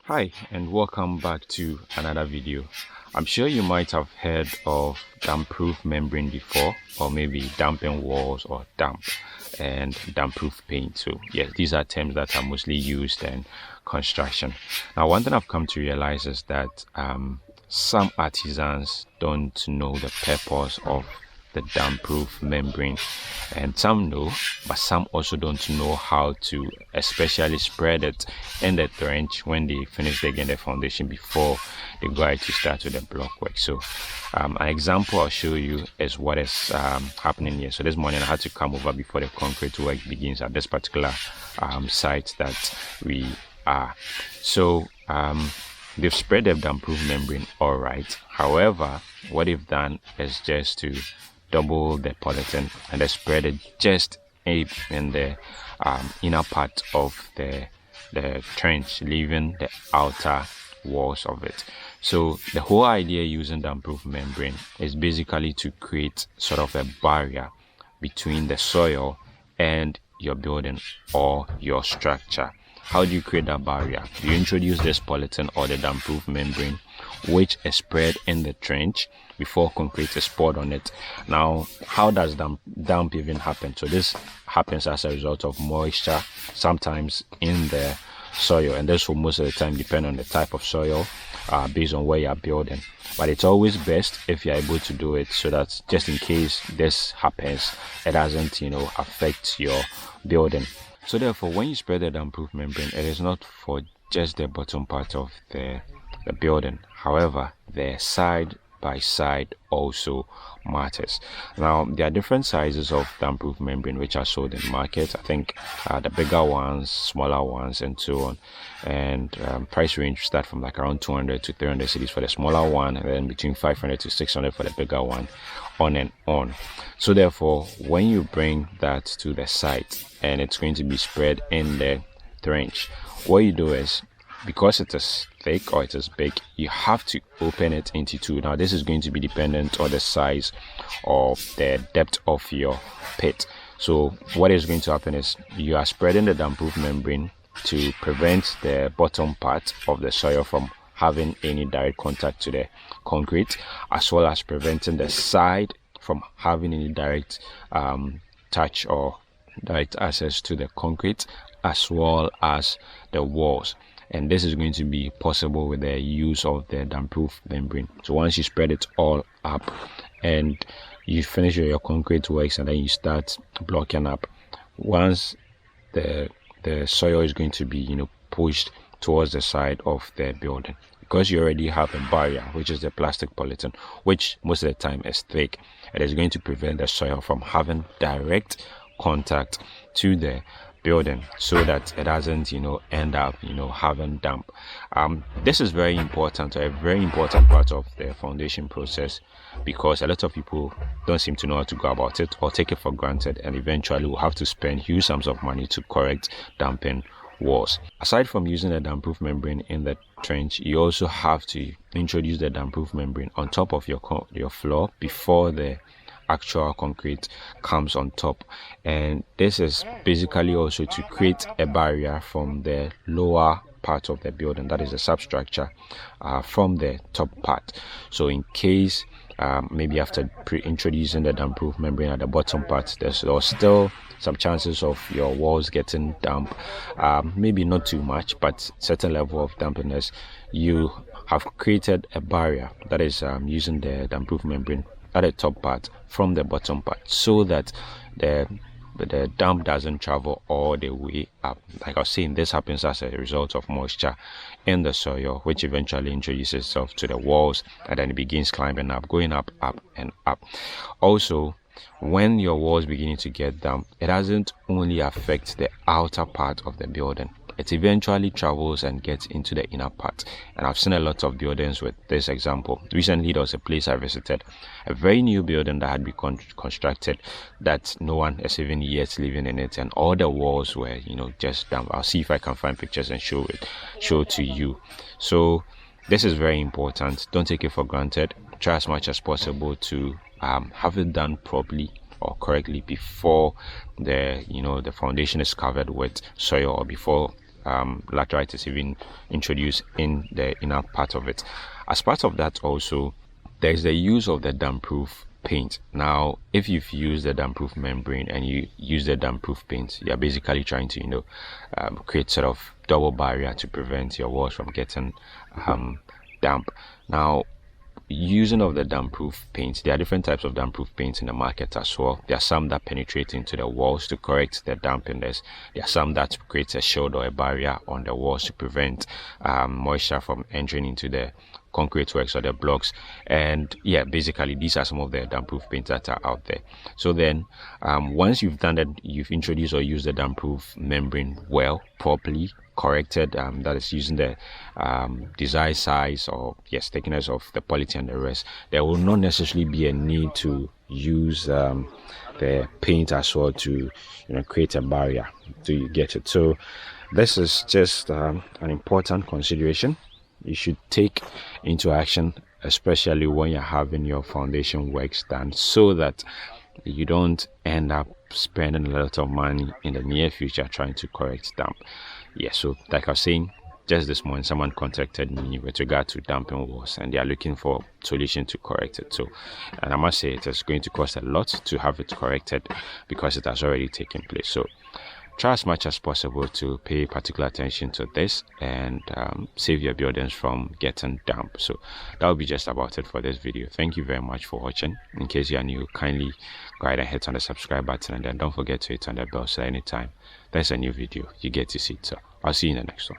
Hi and welcome back to another video. I'm sure you might have heard of damp-proof membrane before, or maybe damping walls or damp and damp-proof paint. So yes, these are terms that are mostly used in construction. Now, one thing I've come to realize is that some artisans don't know the purpose of the damp-proof membrane, and some know, but some also don't know how to especially spread it in the trench when they finish digging the foundation before they go ahead to start with the block work. So an example I'll show you is what is happening here. So this morning I had to come over before the concrete work begins at this particular site that we are. So they've spread the damp-proof membrane all right. However, what they've done is just to double the polythene and they spread it just in the inner part of the trench, leaving the outer walls of it. So the whole idea using damp-proof membrane is basically to create sort of a barrier between the soil and your building or your structure. How do you create that barrier? You introduce this polythene or the damp-proof membrane, which is spread in the trench before concrete is poured on it. Now, how does damp even happen? So this happens as a result of moisture, sometimes in the soil, and this will most of the time depend on the type of soil based on where you're building. But it's always best if you're able to do it so that just in case this happens, it doesn't affect your building. So therefore, when you spread the damp-proof membrane, it is not for just the bottom part of the building. However, the side by side also matters. Now, there are different sizes of damp-proof membrane which are sold in the market. I think the bigger ones, smaller ones, and so on. And price range start from like around 200 to 300 cedis for the smaller one, and then between 500 to 600 for the bigger one, on and on. So therefore, when you bring that to the site and it's going to be spread in the trench, what you do is, because it is thick or it is big, you have to open it into two. Now this is going to be dependent on the size of the depth of your pit. So what is going to happen is you are spreading the damp-proof membrane to prevent the bottom part of the soil from having any direct contact to the concrete, as well as preventing the side from having any direct touch or direct access to the concrete, as well as the walls. And this is going to be possible with the use of the damp-proof membrane. So once you spread it all up and you finish your concrete works and then you start blocking up, once the soil is going to be pushed towards the side of the building, because you already have a barrier, which is the plastic polythene, which most of the time is thick, it is going to prevent the soil from having direct contact to the building, so that it doesn't end up having damp. This is very important, a very important part of the foundation process, because a lot of people don't seem to know how to go about it or take it for granted, and eventually will have to spend huge sums of money to correct damping walls. Aside from using the damp-proof membrane in the trench, you also have to introduce the damp-proof membrane on top of your floor before the actual concrete comes on top. And this is basically also to create a barrier from the lower part of the building, that is the substructure, from the top part. So in case maybe after introducing the damp-proof membrane at the bottom part, there's still some chances of your walls getting damp, maybe not too much, but certain level of dampness, you have created a barrier, that is using the damp-proof membrane at the top part from the bottom part, so that the damp doesn't travel all the way up. Like I was saying, this happens as a result of moisture in the soil, which eventually introduces itself to the walls, and then it begins climbing up, going up, up, and up. Also, when your walls beginning to get damp, it doesn't only affect the outer part of the building, it eventually travels and gets into the inner part. And I've seen a lot of buildings with this example. Recently there was a place I visited, a very new building that had been constructed, that no one is even yet living in it, and all the walls were just damp. I'll see if I can find pictures and show it to you. So this is very important. Don't take it for granted. Try as much as possible to have it done properly or correctly before the foundation is covered with soil, or before laterite is even introduced in the inner part of it. As part of that also, there's the use of the damp-proof paint. Now, if you've used the damp-proof membrane and you use the damp-proof paint, you're basically trying to create sort of double barrier to prevent your walls from getting damp. Now, using of the damp-proof paint, there are different types of damp-proof paints in the market as well. There are some that penetrate into the walls to correct the dampness. There are some that create a shield or a barrier on the walls to prevent moisture from entering into the concrete works or the blocks. And yeah, basically these are some of the damp-proof paints that are out there. So then once you've done that, you've introduced or used the damp-proof membrane well, properly corrected, that is using the desired size or thickness of the polythene and the rest, there will not necessarily be a need to use the paint as well to create a barrier. Do you get it? So this is just an important consideration you should take into action, especially when you're having your foundation works done, so that you don't end up spending a lot of money in the near future trying to correct damp. So like I was saying, just this morning someone contacted me with regard to damping walls and they are looking for a solution to correct it. So, and I must say it is going to cost a lot to have it corrected because it has already taken place. So try as much as possible to pay particular attention to this and save your buildings from getting damp. So that will be just about it for this video. Thank you very much for watching. In case you are new, kindly go ahead and hit on the subscribe button, and then don't forget to hit on the bell so anytime there's a new video you get to see it. So I'll see you in the next one.